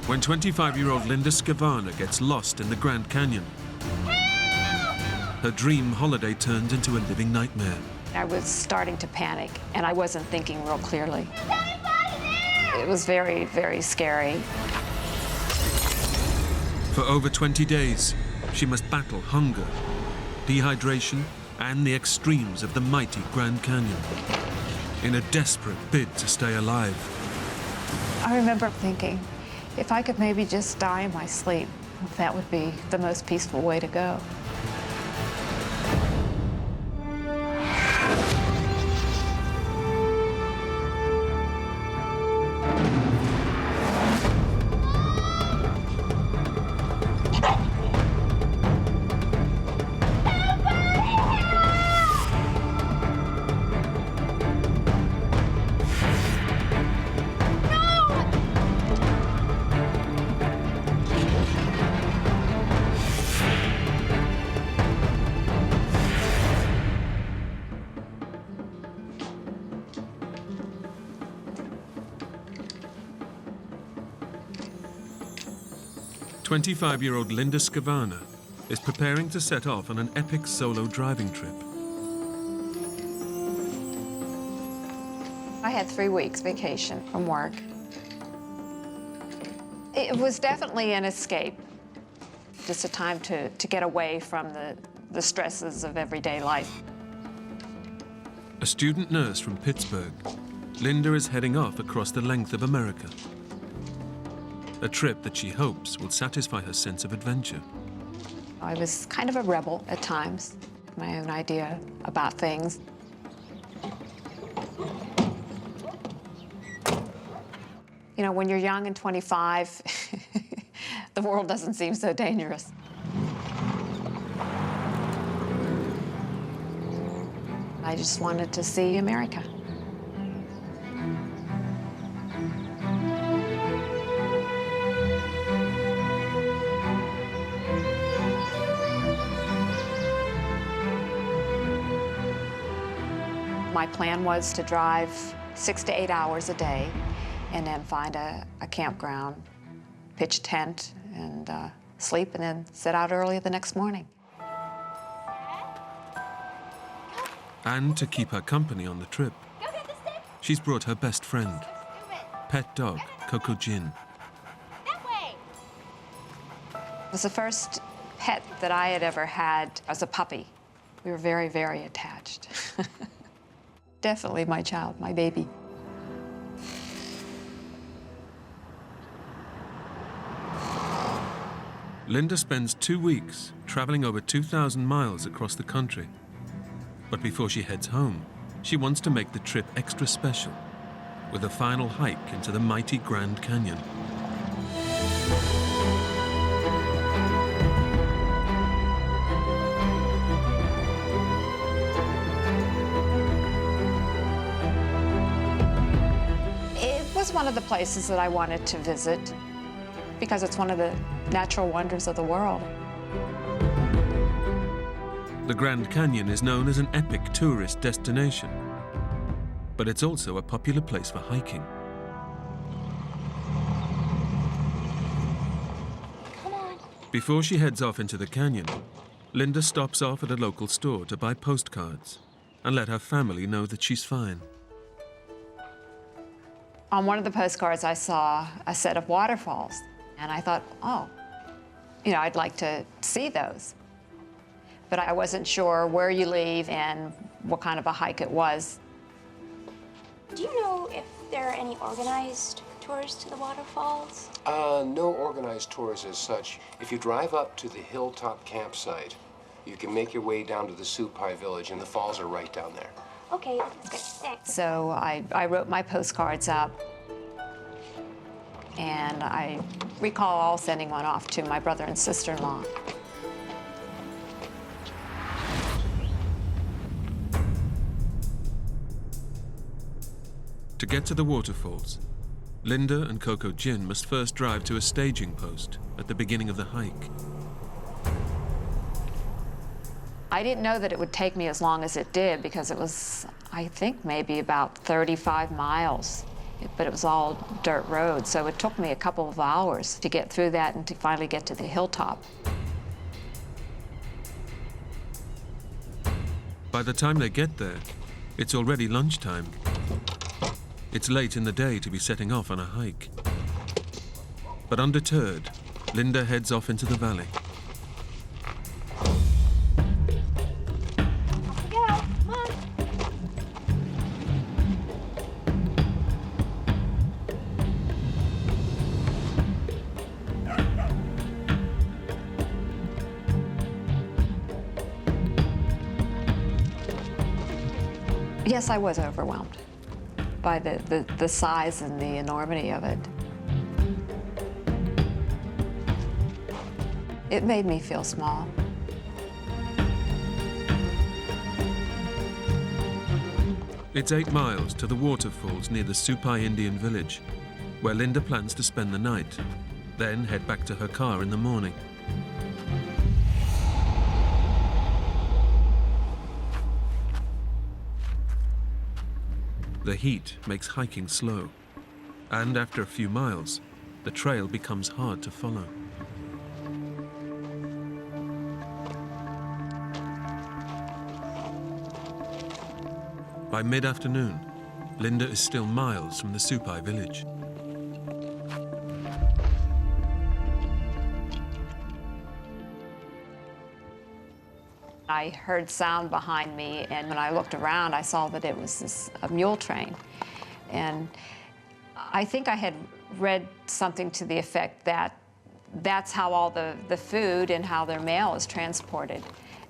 when 25-year-old Linda Scavana gets lost in the Grand Canyon. Her dream holiday turns into a living nightmare. I was starting to panic, and I wasn't thinking real clearly. It was very, very scary. For over 20 days, she must battle hunger, dehydration, and the extremes of the mighty Grand Canyon in a desperate bid to stay alive. I remember thinking, if I could maybe just die in my sleep, that would be the most peaceful way to go. Twenty-five-year-old Linda Scavana is preparing to set off on an epic solo driving trip. I had 3 weeks vacation from work. It was definitely an escape, just a time to get away from the stresses of everyday life. A student nurse from Pittsburgh, Linda is heading off across the length of America. A trip that she hopes will satisfy her sense of adventure. I was kind of a rebel at times, my own idea about things. You know, when you're young and 25, the world doesn't seem so dangerous. I just wanted to see America. My plan was to drive 6 to 8 hours a day and then find a campground, pitch a tent, and sleep, and then set out early the next morning. And to keep her company on the trip, she's brought her best friend, pet dog Coco Jin. It was the first pet that I had ever had as a puppy. We were very, very attached. Definitely my child, my baby. Linda spends 2 weeks traveling over 2,000 miles across the country. But before she heads home, she wants to make the trip extra special with a final hike into the mighty Grand Canyon. It was one of the places that I wanted to visit because it's one of the natural wonders of the world. The Grand Canyon is known as an epic tourist destination, but it's also a popular place for hiking. Come on. Before she heads off into the canyon, Linda stops off at a local store to buy postcards and let her family know that she's fine. On one of the postcards, I saw a set of waterfalls, and I thought, oh, I'd like to see those. But I wasn't sure where you leave and what kind of a hike it was. Do you know if there are any organized tours to the waterfalls? No organized tours as such. If you drive up to the hilltop campsite, you can make your way down to the Supai village, and the falls are right down there. Okay, that's good. Thanks. So I wrote my postcards up, and I recall sending one off to my brother and sister-in-law. To get to the waterfalls, Linda and Coco Jin must first drive to a staging post at the beginning of the hike. I didn't know that it would take me as long as it did because it was, I think, maybe about 35 miles but it was all dirt road, so it took me a couple of hours to get through that and to finally get to the hilltop. By the time they get there, it's already lunchtime. It's late in the day to be setting off on a hike. But undeterred, Linda heads off into the valley. Yeah, Mom. Yes, I was overwhelmed by the size and the enormity of it. It made me feel small. It's 8 miles to the waterfalls near the Supai Indian village, where Linda plans to spend the night, then head back to her car in the morning. The heat makes hiking slow, and after a few miles, the trail becomes hard to follow. By mid-afternoon, Linda is still miles from the Supai village. I heard sound behind me, and when I looked around, I saw that it was a mule train. And I think I had read something to the effect that that's how all the food and how their mail is transported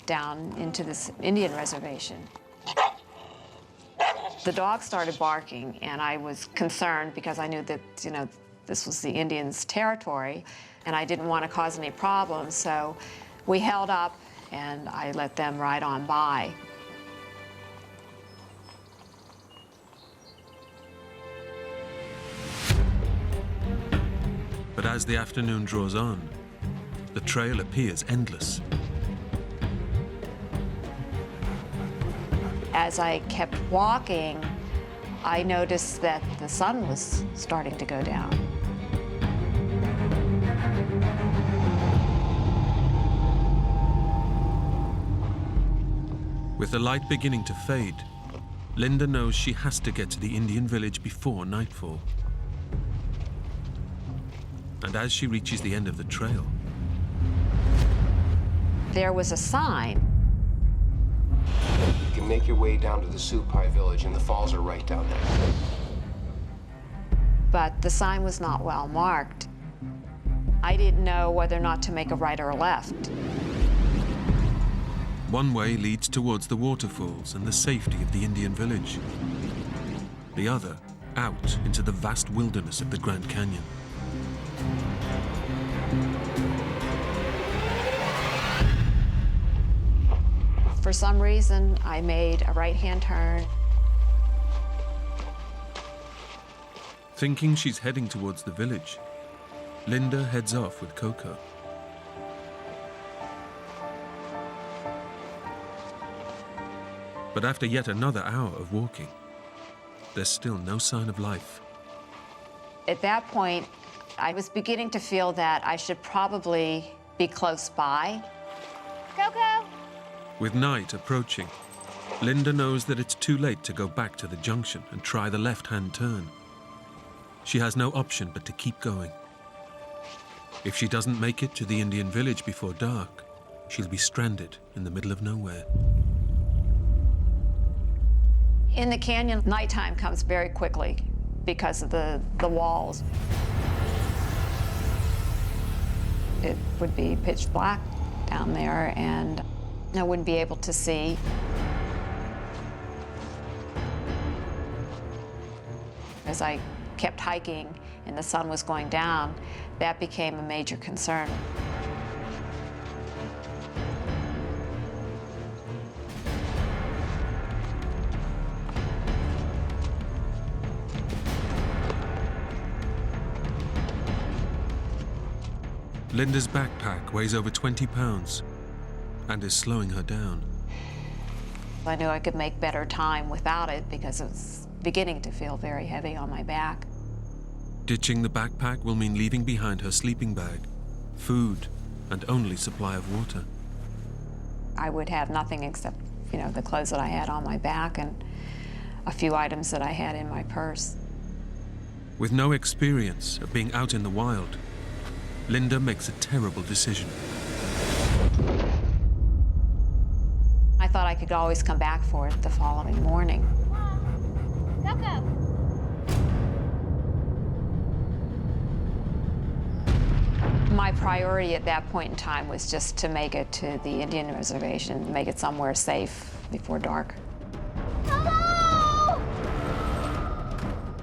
down into this Indian reservation. The dog started barking, and I was concerned because I knew that, this was the Indians' territory, and I didn't want to cause any problems, so we held up, and I let them ride on by. But as the afternoon draws on, the trail appears endless. As I kept walking, I noticed that the sun was starting to go down. With the light beginning to fade, Linda knows she has to get to the Indian village before nightfall. And as she reaches the end of the trail, There was a sign. You can make your way down to the Supai village, and the falls are right down there. But the sign was not well marked. I didn't know whether or not to make a right or a left. one way leads towards the waterfalls and the safety of the Indian village. The other out into the vast wilderness of the Grand Canyon. For some reason, I made a right-hand turn. Thinking she's heading towards the village, Linda heads off with Coco. But after yet another hour of walking, there's still no sign of life. At that point, I was beginning to feel that I should probably be close by. Coco! With night approaching, Linda knows that it's too late to go back to the junction and try the left-hand turn. She has no option but to keep going. If she doesn't make it to the Indian village before dark, she'll be stranded in the middle of nowhere. In the canyon, nighttime comes very quickly because of the walls. It would be pitch black down there, and I wouldn't be able to see. As I kept hiking and the sun was going down, that became a major concern. Linda's backpack weighs over 20 pounds and is slowing her down. I knew I could make better time without it because it was beginning to feel very heavy on my back. Ditching the backpack will mean leaving behind her sleeping bag, food, and only supply of water. I would have nothing except, the clothes that I had on my back and a few items that I had in my purse. With no experience of being out in the wild, Linda makes a terrible decision. I thought I could always come back for it the following morning. Coco. My priority at that point in time was just to make it to the Indian reservation, make it somewhere safe before dark. Hello!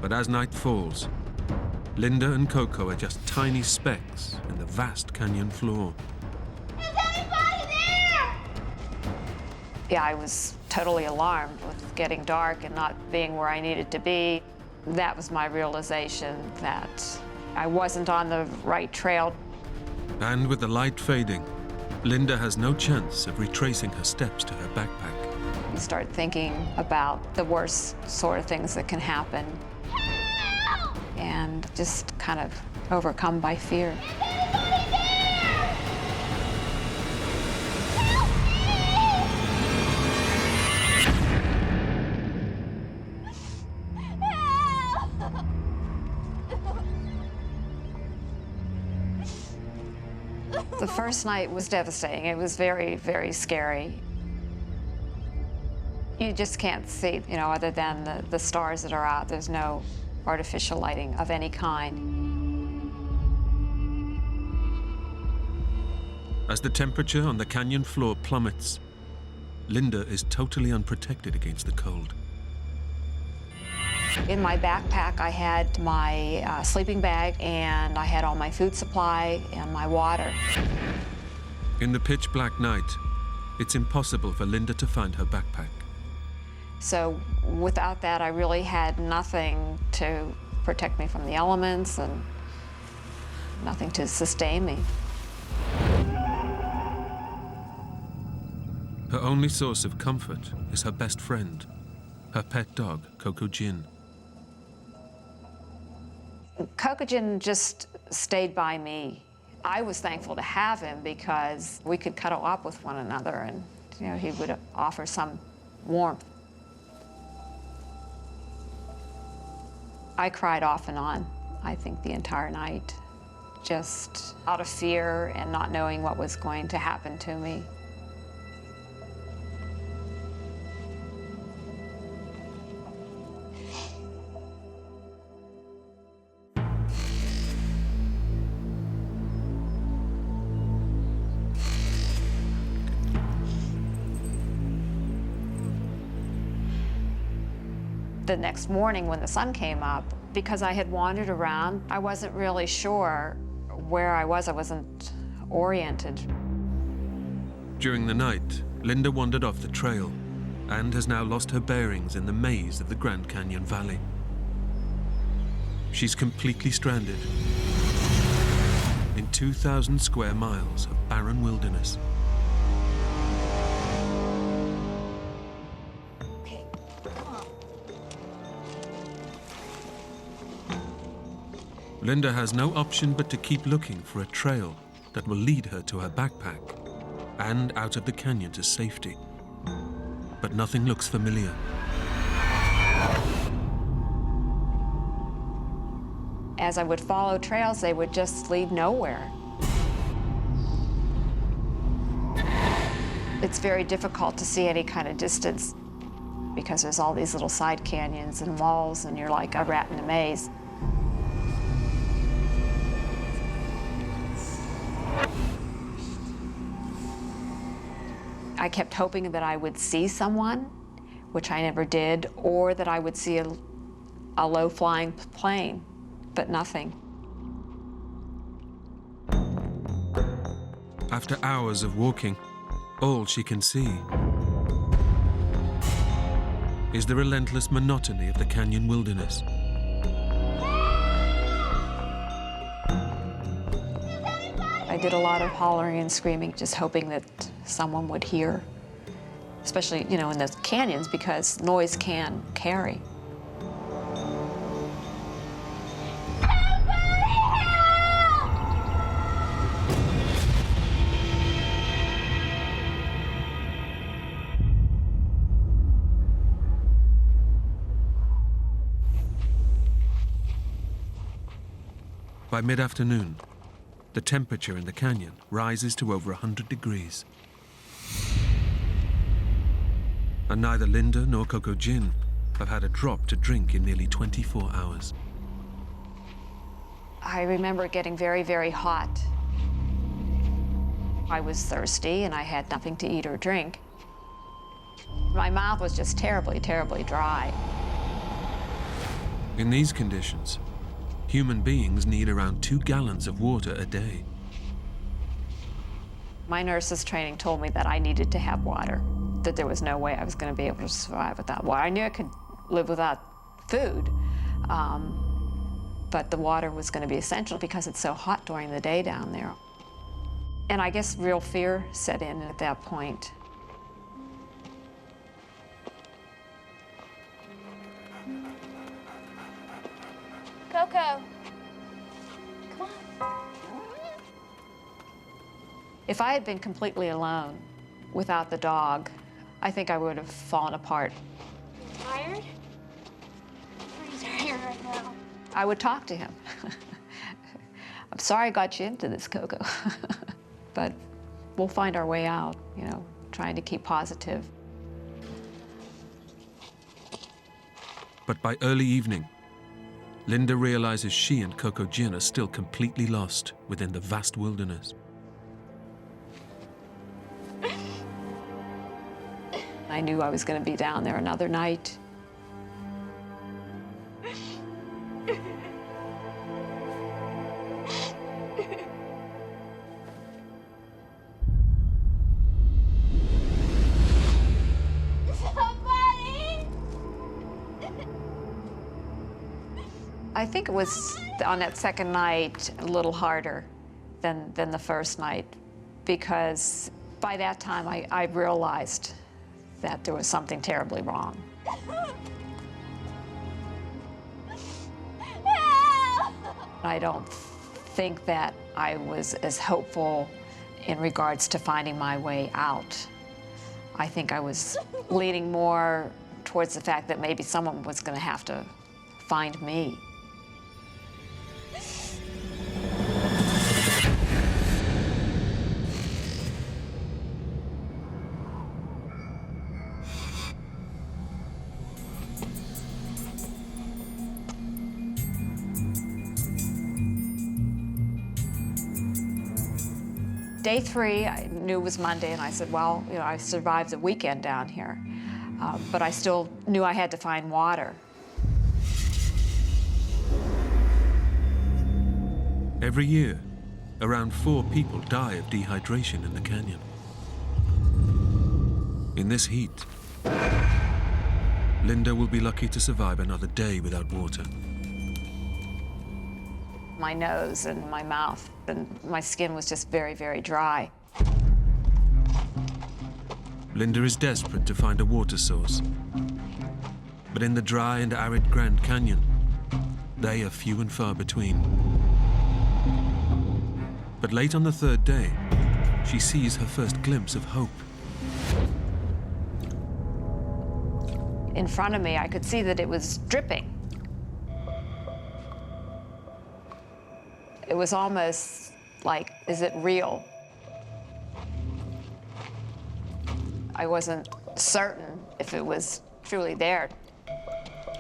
But as night falls, Linda and Coco are just tiny specks in the vast canyon floor. Is anybody there? Yeah, I was totally alarmed with getting dark and not being where I needed to be. That was my realization that I wasn't on the right trail. And with the light fading, Linda has no chance of retracing her steps to her backpack. You start thinking about the worst sort of things that can happen Help! and just kind of overcome by fear. Anybody there? Help me! The first night was devastating. It was very, very scary. You just can't see, other than the stars that are out. There's no artificial lighting of any kind. As the temperature on the canyon floor plummets, Linda is totally unprotected against the cold. In my backpack, I had my sleeping bag, and I had all my food supply and my water. In the pitch black night, it's impossible for Linda to find her backpack. So without that, I really had nothing to protect me from the elements and nothing to sustain me. Her only source of comfort is her best friend, her pet dog, Coco Jin. Coco Jin just stayed by me. I was thankful to have him because we could cuddle up with one another and, he would offer some warmth. I cried off and on, I think, the entire night, just out of fear and not knowing what was going to happen to me. The next morning when the sun came up, because I had wandered around, I wasn't really sure where I was. I wasn't oriented. During the night, Linda wandered off the trail and has now lost her bearings in the maze of the Grand Canyon Valley. She's completely stranded in 2,000 square miles of barren wilderness. Linda has no option but to keep looking for a trail that will lead her to her backpack and out of the canyon to safety. But nothing looks familiar. As I would follow trails, they would just lead nowhere. It's very difficult to see any kind of distance because there's all these little side canyons and walls, and you're like a rat in a maze. I kept hoping that I would see someone, which I never did, or that I would see a low-flying plane, but nothing. After hours of walking, all she can see is the relentless monotony of the canyon wilderness. I did a lot of hollering and screaming, just hoping that someone would hear, especially, in the canyons, because noise can carry. Help By mid-afternoon, the temperature in the canyon rises to over 100 degrees. And neither Linda nor Coco Gin have had a drop to drink in nearly 24 hours. I remember it getting very, very hot. I was thirsty and I had nothing to eat or drink. My mouth was just terribly, terribly dry. In these conditions, human beings need around 2 gallons of water a day. My nurse's training told me that I needed to have water, that there was no way I was going to be able to survive without water. I knew I could live without food, but the water was going to be essential because it's so hot during the day down there. And I guess real fear set in at that point. Coco. Come on. If I had been completely alone without the dog, I think I would have fallen apart. Tired? Pretty tired right now. I would talk to him. I'm sorry I got you into this, Coco. But we'll find our way out, you know, trying to keep positive. But by early evening, Linda realizes she and Coco Gin are still completely lost within the vast wilderness. I knew I was going to be down there another night. I think it was on that second night a little harder than the first night, because by that time I realized that there was something terribly wrong. I don't think that I was as hopeful in regards to finding my way out. I think I was leaning more towards the fact that maybe someone was going to have to find me. Day 3, I knew it was Monday, and I said, well, you know, I survived the weekend down here, but I still knew I had to find water. Every year, around 4 people die of dehydration in the canyon. In this heat, Linda will be lucky to survive another day without water. My nose and my mouth and my skin was just very, very dry. Linda is desperate to find a water source. But in the dry and arid Grand Canyon, they are few and far between. But late on the 3rd day, she sees her first glimpse of hope. In front of me, I could see that it was dripping. It was almost like, is it real? I wasn't certain if it was truly there.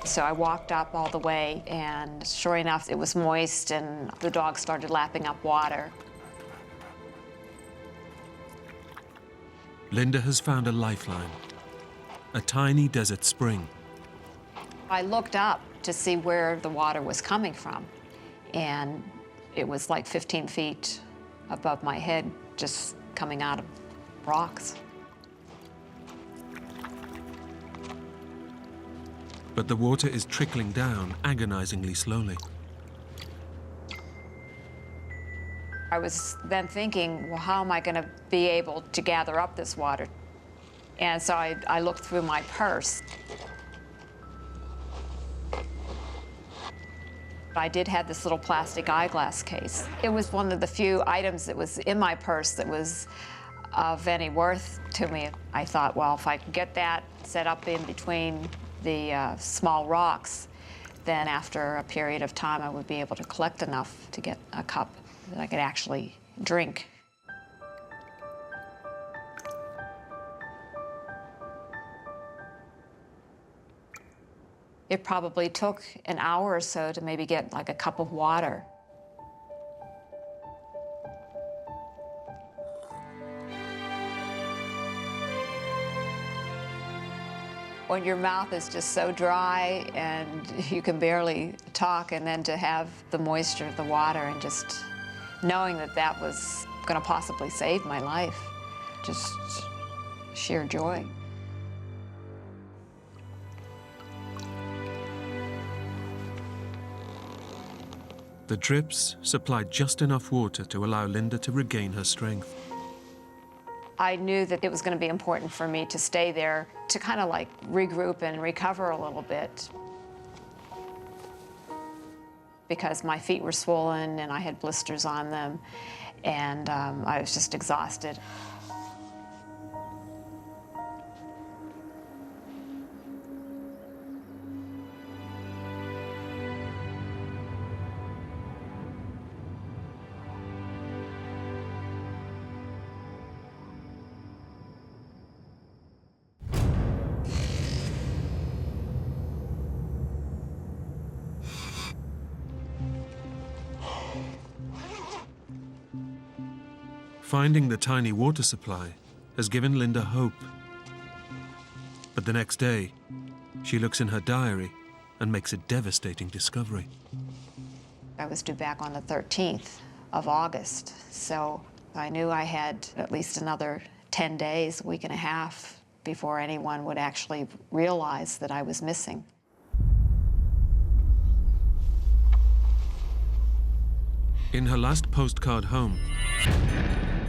So I walked up all the way, and sure enough, it was moist, and the dog started lapping up water. Linda has found a lifeline, a tiny desert spring. I looked up to see where the water was coming from, and it was like 15 feet above my head, just coming out of rocks. But the water is trickling down agonizingly slowly. I was then thinking, well, how am I going to be able to gather up this water? And so I looked through my purse. I did have this little plastic eyeglass case. It was one of the few items that was in my purse that was of any worth to me. I thought, well, if I could get that set up in between the small rocks, Then after a period of time, I would be able to collect enough to get a cup that I could actually drink. It probably took an hour or so to maybe get like a cup of water. When your mouth is just so dry and you can barely talk, and then to have the moisture of the water and just knowing that that was going to possibly save my life, just sheer joy. The drips supplied just enough water to allow Linda to regain her strength. I knew that it was going to be important for me to stay there to kind of like regroup and recover a little bit, because my feet were swollen and I had blisters on them, and I was just exhausted. Finding the tiny water supply has given Linda hope. But the next day, she looks in her diary and makes a devastating discovery. I was due back on the 13th of August, so I knew I had at least another 10 days, a week and a half, before anyone would actually realize that I was missing. In her last postcard home,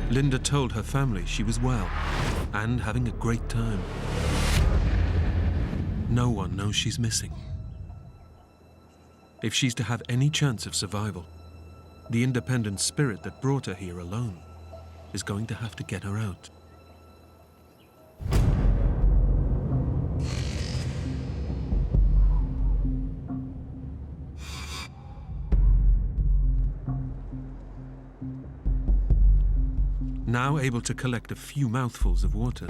Linda told her family she was well and having a great time. No one knows she's missing. If she's to have any chance of survival, the independent spirit that brought her here alone is going to have to get her out. Now able to collect a few mouthfuls of water,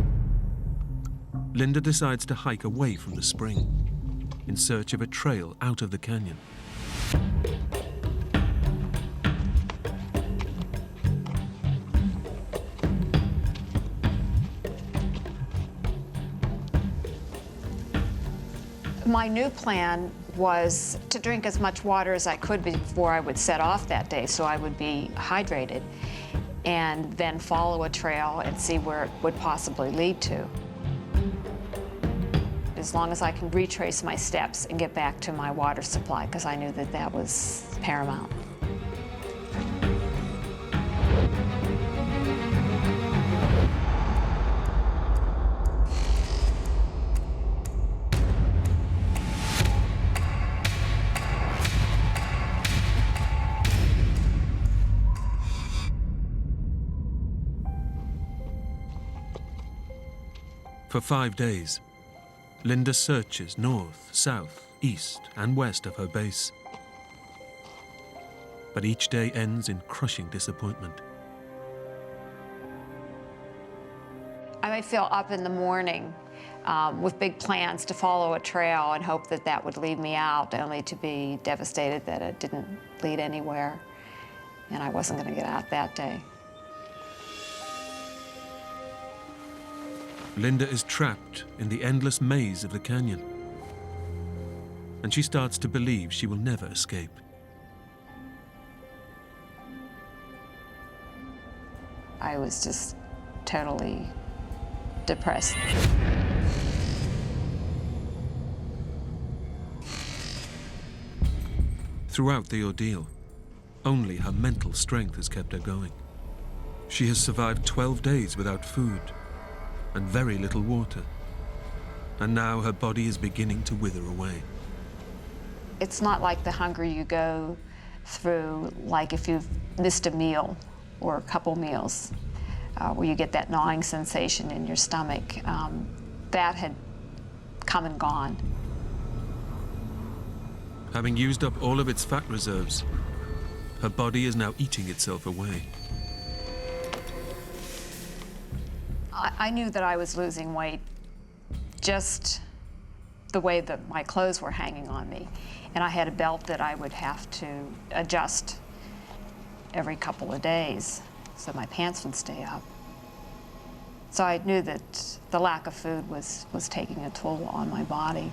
Linda decides to hike away from the spring in search of a trail out of the canyon. My new plan was to drink as much water as I could before I would set off that day, so I would be hydrated, and then follow a trail and see where it would possibly lead to. As long as I can retrace my steps and get back to my water supply, because I knew that that was paramount. For 5 days, Linda searches north, south, east, and west of her base. But each day ends in crushing disappointment. I may feel up in the morning with big plans to follow a trail and hope that that would lead me out, only to be devastated that it didn't lead anywhere, and I wasn't going to get out that day. Linda is trapped in the endless maze of the canyon, and she starts to believe she will never escape. I was just totally depressed. Throughout the ordeal, only her mental strength has kept her going. She has survived 12 days without food and very little water, and now her body is beginning to wither away. It's not like the hunger you go through, like if you've missed a meal or a couple meals, where you get that gnawing sensation in your stomach. That had come and gone. Having used up all of its fat reserves, her body is now eating itself away. I knew that I was losing weight just the way that my clothes were hanging on me. And I had a belt that I would have to adjust every couple of days so my pants would stay up. So I knew that the lack of food was taking a toll on my body.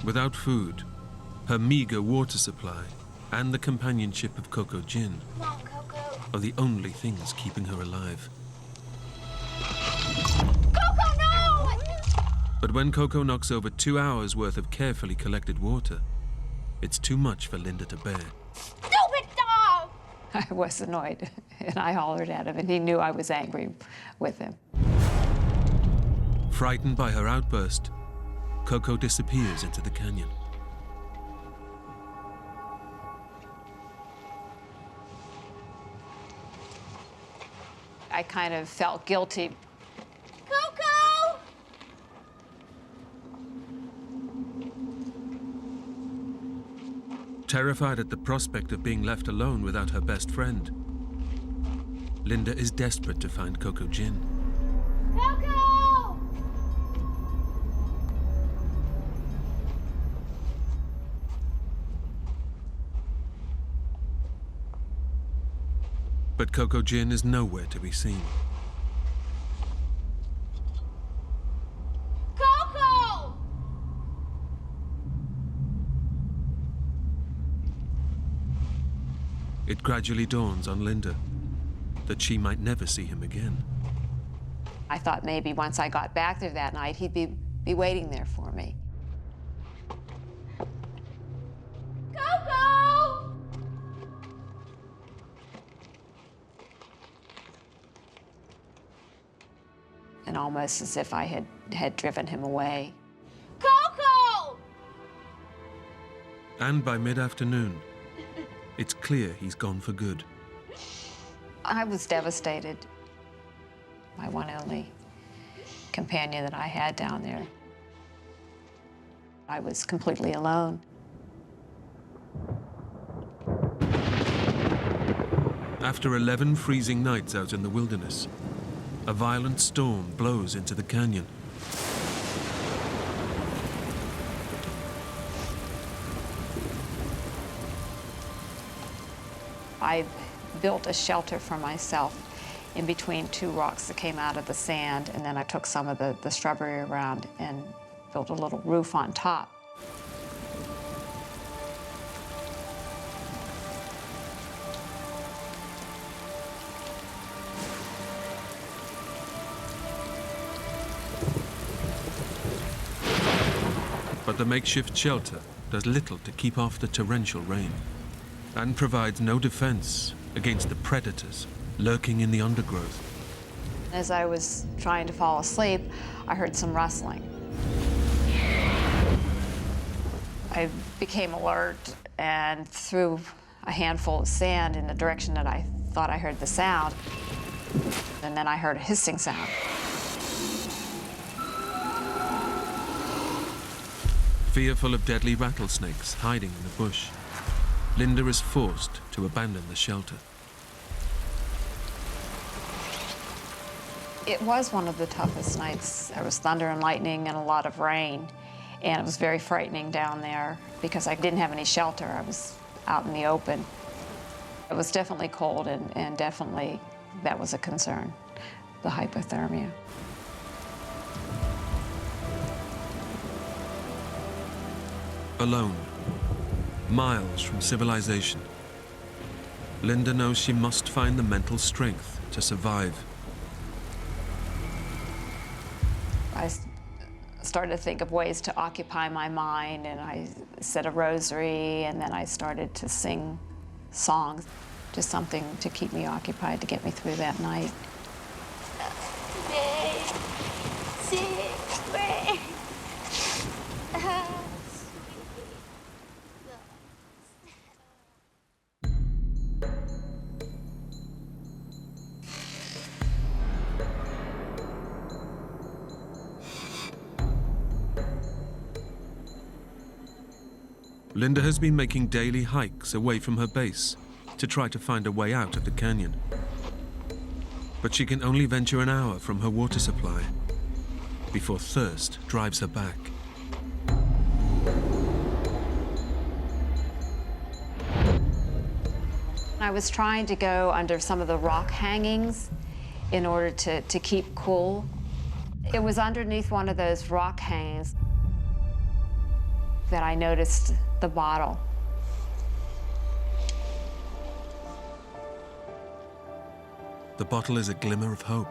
Without food, her meager water supply, and the companionship of Coco Gin Come on, Coco. are the only things keeping her alive. Coco, no! But when Coco knocks over 2 hours worth of carefully collected water, it's too much for Linda to bear. Stupid dog! I was annoyed, and I hollered at him, and he knew I was angry with him. Frightened by her outburst, Coco disappears into the canyon. I kind of felt guilty. Coco! Terrified at the prospect of being left alone without her best friend, Linda is desperate to find Coco Gin. Coco! But Coco Gin is nowhere to be seen. Coco! It gradually dawns on Linda that she might never see him again. I thought maybe once I got back there that night, he'd be waiting there for me. Coco! And almost as if I had driven him away. Coco! And by mid-afternoon, it's clear he's gone for good. I was devastated. My one and only companion that I had down there. I was completely alone. After 11 freezing nights out in the wilderness, a violent storm blows into the canyon. I built a shelter for myself in between two rocks that came out of the sand, and then I took some of the shrubbery around and built a little roof on top. But the makeshift shelter does little to keep off the torrential rain and provides no defense against the predators lurking in the undergrowth. As I was trying to fall asleep, I heard some rustling. I became alert and threw a handful of sand in the direction that I thought I heard the sound. And then I heard a hissing sound. Fearful of deadly rattlesnakes hiding in the bush, Linda is forced to abandon the shelter. It was one of the toughest nights. There was thunder and lightning and a lot of rain, and it was very frightening down there because I didn't have any shelter. I was out in the open. It was definitely cold, and definitely that was a concern, the hypothermia. Alone, miles from civilization, Linda knows she must find the mental strength to survive. I started to think of ways to occupy my mind, and I said a rosary, and then I started to sing songs, just something to keep me occupied, to get me through that night. Linda has been making daily hikes away from her base to try to find a way out of the canyon. But she can only venture an hour from her water supply before thirst drives her back. I was trying to go under some of the rock hangings in order to keep cool. It was underneath one of those rock hangings that I noticed the bottle. The bottle is a glimmer of hope.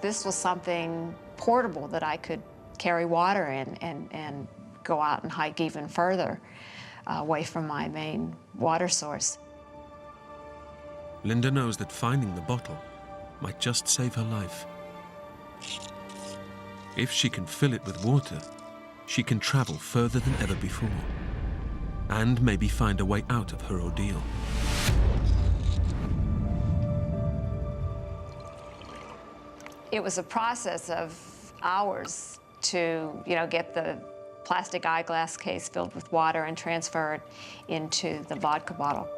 This was something portable that I could carry water in and go out and hike even further away from my main water source. Linda knows that finding the bottle might just save her life. If she can fill it with water, she can travel further than ever before and maybe find a way out of her ordeal. It was a process of hours to, get the plastic eyeglass case filled with water and transfer it into the vodka bottle.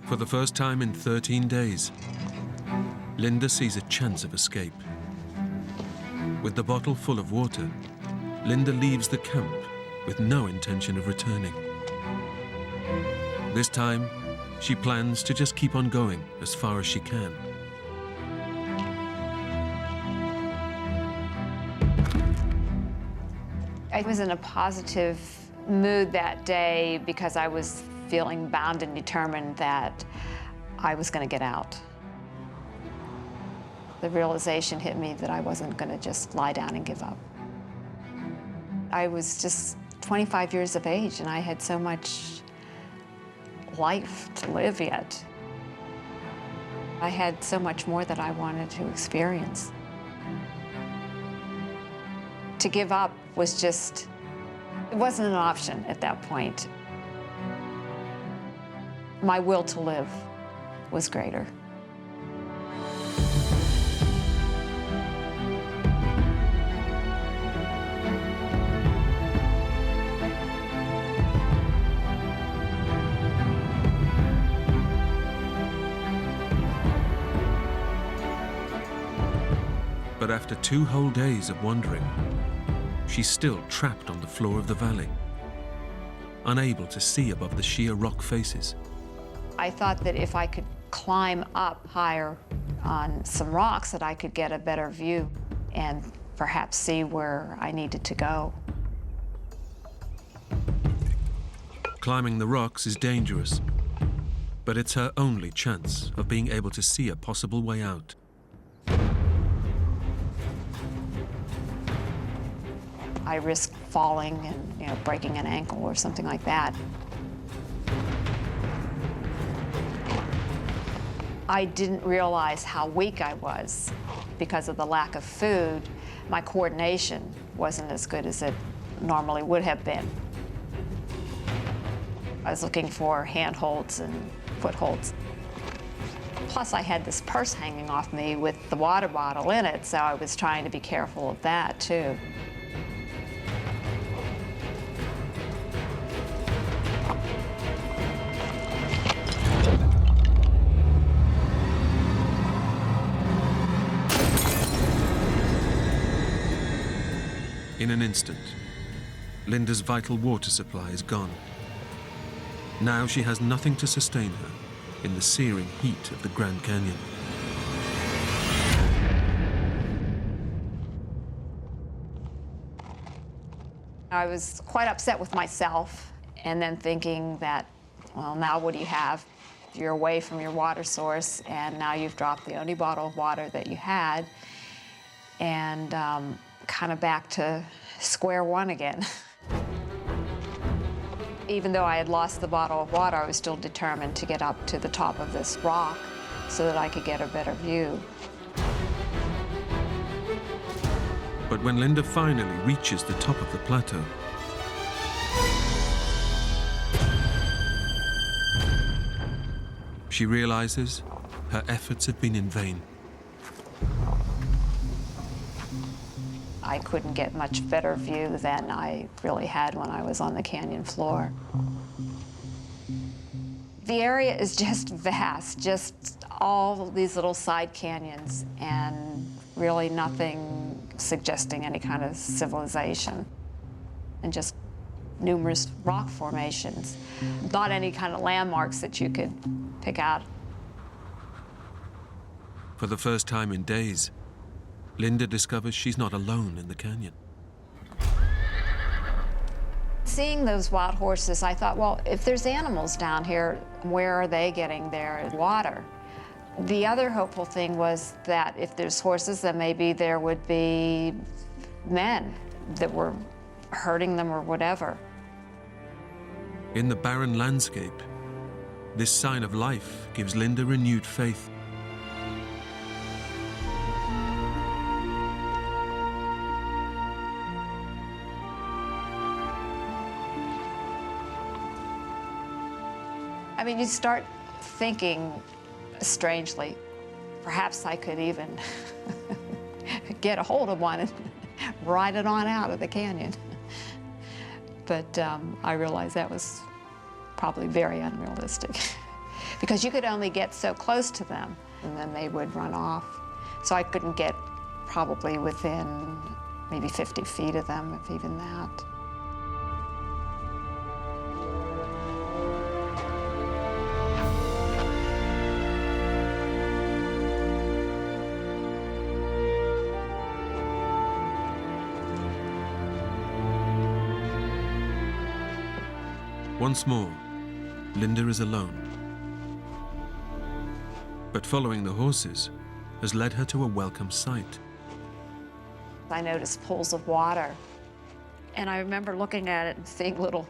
For the first time in 13 days, Linda sees a chance of escape. With the bottle full of water, Linda leaves the camp with no intention of returning. This time, she plans to just keep on going as far as she can. I was in a positive mood that day because I was feeling bound and determined that I was going to get out. The realization hit me that I wasn't going to just lie down and give up. I was just 25 years of age, and I had so much life to live yet. I had so much more that I wanted to experience. To give up was just, it wasn't an option at that point. My will to live was greater. But after 2 whole days of wandering, she's still trapped on the floor of the valley, unable to see above the sheer rock faces. I thought that if I could climb up higher on some rocks, that I could get a better view and perhaps see where I needed to go. Climbing the rocks is dangerous, but it's her only chance of being able to see a possible way out. I risked falling and breaking an ankle or something like that. I didn't realize how weak I was because of the lack of food. My coordination wasn't as good as it normally would have been. I was looking for handholds and footholds. Plus, I had this purse hanging off me with the water bottle in it, so I was trying to be careful of that, too. In an instant, Linda's vital water supply is gone. Now she has nothing to sustain her in the searing heat of the Grand Canyon. I was quite upset with myself, and then thinking that, well, now what do you have? You're away from your water source, and now you've dropped the only bottle of water that you had, and kind of back to square one again. Even though I had lost the bottle of water, I was still determined to get up to the top of this rock so that I could get a better view. But when Linda finally reaches the top of the plateau, she realizes her efforts have been in vain. I couldn't get much better view than I really had when I was on the canyon floor. The area is just vast, just all these little side canyons, and really nothing suggesting any kind of civilization, and just numerous rock formations. Not any kind of landmarks that you could pick out. For the first time in days, Linda discovers she's not alone in the canyon. Seeing those wild horses, I thought, well, if there's animals down here, where are they getting their water? The other hopeful thing was that if there's horses, then maybe there would be men that were hurting them or whatever. In the barren landscape, this sign of life gives Linda renewed faith. I mean, you start thinking strangely, perhaps I could even get a hold of one and ride it on out of the canyon. But I realized that was probably very unrealistic because you could only get so close to them and then they would run off. So I couldn't get probably within maybe 50 feet of them, if even that. Once more, Linda is alone. But following the horses has led her to a welcome sight. I noticed pools of water, and I remember looking at it and seeing little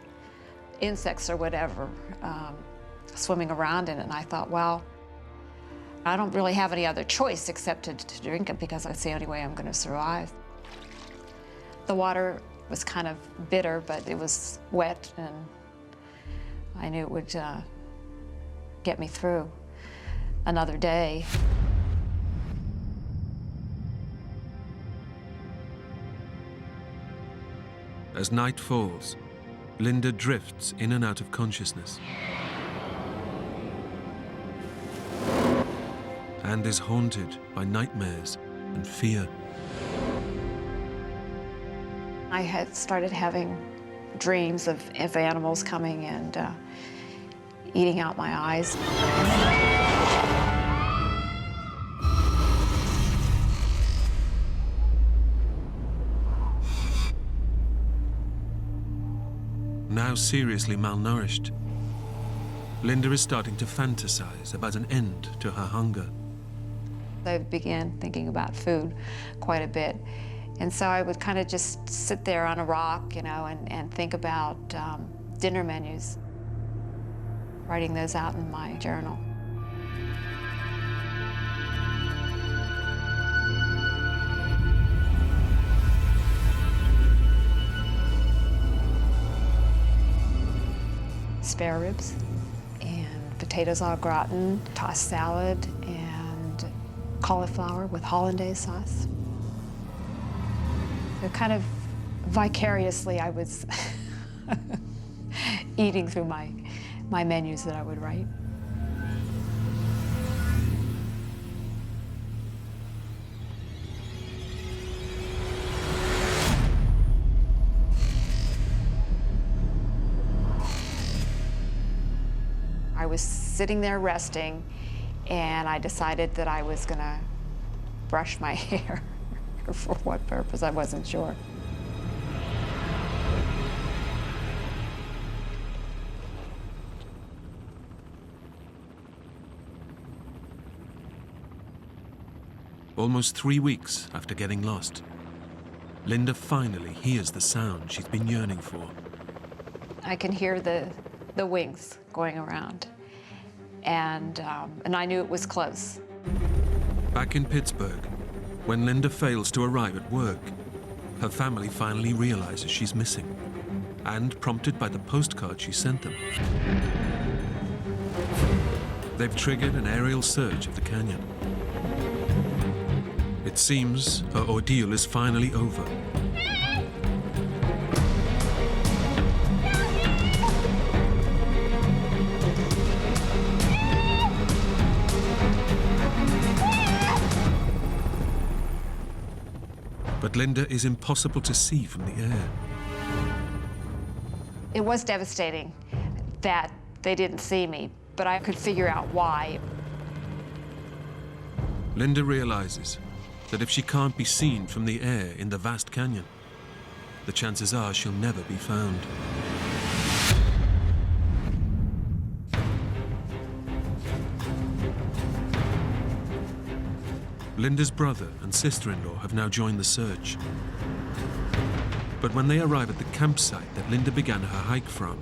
insects or whatever swimming around in it, and I thought, well, I don't really have any other choice except to drink it because that's the only way I'm going to survive. The water was kind of bitter, but it was wet, and I knew it would get me through another day. As night falls, Linda drifts in and out of consciousness and is haunted by nightmares and fear. I had started having dreams of animals coming and eating out my eyes. Now seriously malnourished, Linda is starting to fantasize about an end to her hunger. I began thinking about food quite a bit. And so I would kind of just sit there on a rock, you know, and think about dinner menus, writing those out in my journal. Spare ribs and potatoes au gratin, tossed salad, and cauliflower with hollandaise sauce. So kind of vicariously, I was eating through my menus that I would write. I was sitting there resting, and I decided that I was gonna brush my hair. For what purpose, I wasn't sure. Almost 3 weeks after getting lost, Linda finally hears the sound she's been yearning for. I can hear the wings going around, and I knew it was close. Back in Pittsburgh, when Linda fails to arrive at work, her family finally realizes she's missing, and prompted by the postcard she sent them, they've triggered an aerial search of the canyon. It seems her ordeal is finally over. But Linda is impossible to see from the air. It was devastating that they didn't see me, but I could figure out why. Linda realizes that if she can't be seen from the air in the vast canyon, the chances are she'll never be found. Linda's brother and sister-in-law have now joined the search. But when they arrive at the campsite that Linda began her hike from,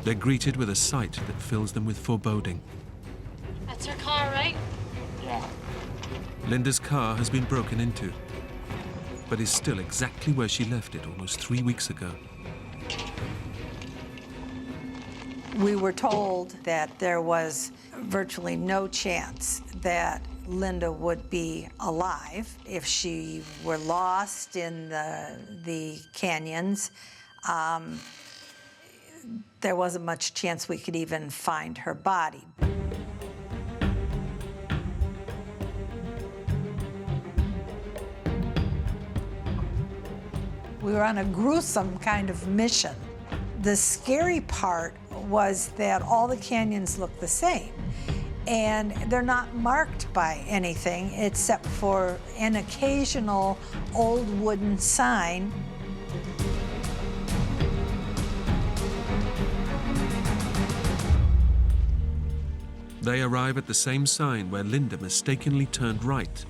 they're greeted with a sight that fills them with foreboding. That's her car, right? Yeah. Linda's car has been broken into, but is still exactly where she left it almost 3 weeks ago. We were told that there was virtually no chance that Linda would be alive if she were lost in the canyons. There wasn't much chance we could even find her body. We were on a gruesome kind of mission. The scary part was that all the canyons look the same, and they're not marked by anything except for an occasional old wooden sign. They arrive at the same sign where Linda mistakenly turned right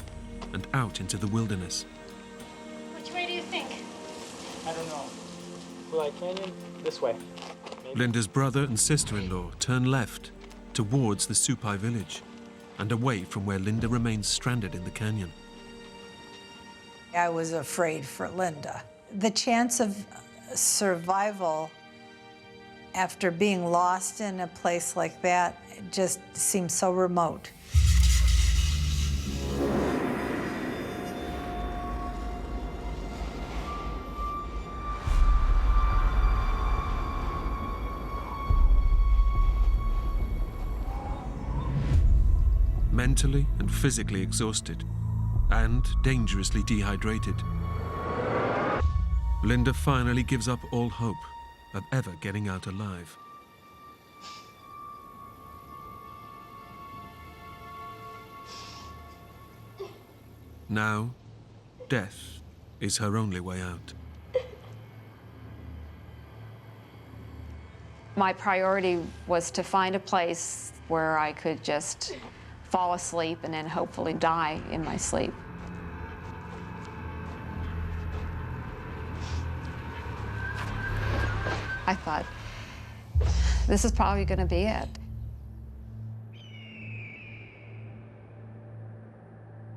and out into the wilderness. Which way do you think? I don't know. Will Canyon? This way. Maybe. Linda's brother and sister-in-law turn left towards the Supai village and away from where Linda remains stranded in the canyon. I was afraid for Linda. The chance of survival after being lost in a place like that just seems so remote. Mentally and physically exhausted and dangerously dehydrated, Linda finally gives up all hope of ever getting out alive. Now, death is her only way out. My priority was to find a place where I could just fall asleep and then hopefully die in my sleep. I thought, this is probably going to be it.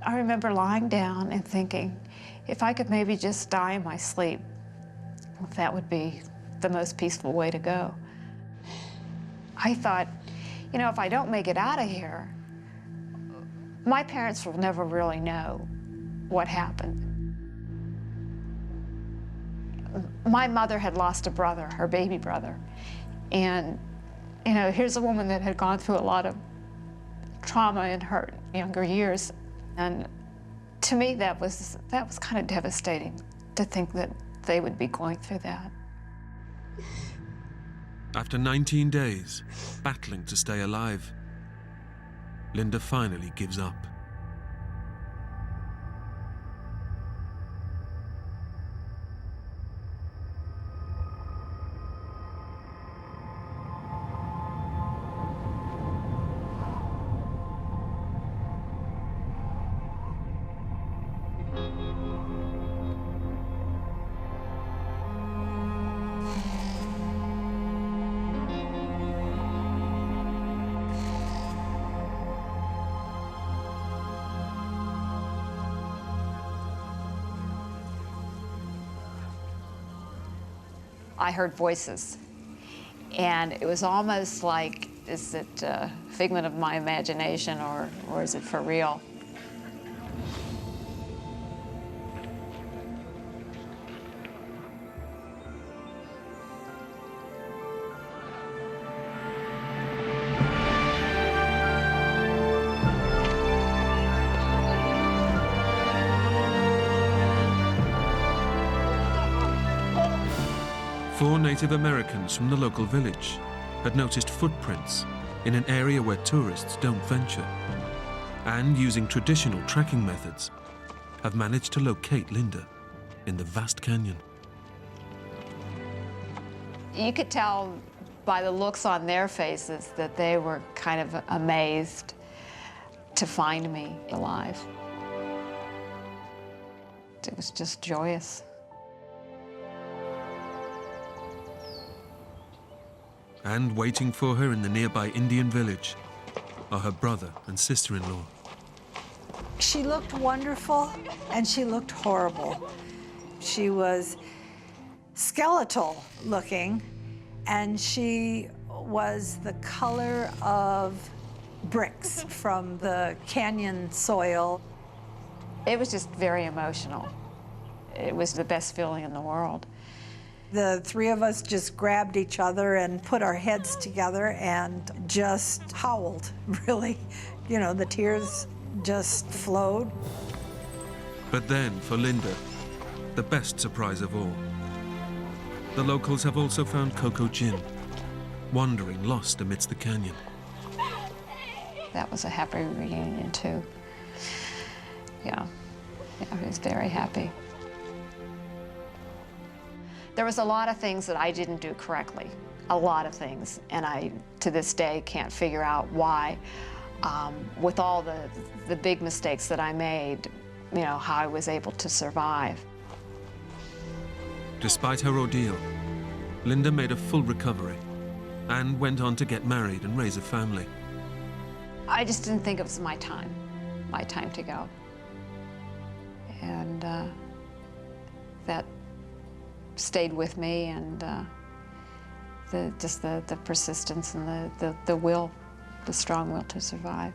I remember lying down and thinking, if I could maybe just die in my sleep, that would be the most peaceful way to go. I thought, you know, if I don't make it out of here, my parents will never really know what happened. My mother had lost a brother, her baby brother. And, you know, here's a woman that had gone through a lot of trauma in her younger years. And to me, that was kind of devastating to think that they would be going through that. After 19 days, battling to stay alive, Linda finally gives up. I heard voices. And it was almost like, is it a figment of my imagination or is it for real? Four Native Americans from the local village had noticed footprints in an area where tourists don't venture, and using traditional tracking methods, have managed to locate Linda in the vast canyon. You could tell by the looks on their faces that they were kind of amazed to find me alive. It was just joyous. And waiting for her in the nearby Indian village are her brother and sister-in-law. She looked wonderful and she looked horrible. She was skeletal looking and she was the color of bricks from the canyon soil. It was just very emotional. It was the best feeling in the world. The three of us just grabbed each other and put our heads together and just howled, really. You know, the tears just flowed. But then, for Linda, the best surprise of all. The locals have also found Coco Gin, wandering lost amidst the canyon. That was a happy reunion, too. Yeah, I was very happy. There was a lot of things that I didn't do correctly, a lot of things, and I, to this day, can't figure out why. With all the big mistakes that I made, you know, how I was able to survive. Despite her ordeal, Linda made a full recovery and went on to get married and raise a family. I just didn't think it was my time to go. And that stayed with me, and the persistence and the will, the strong will to survive.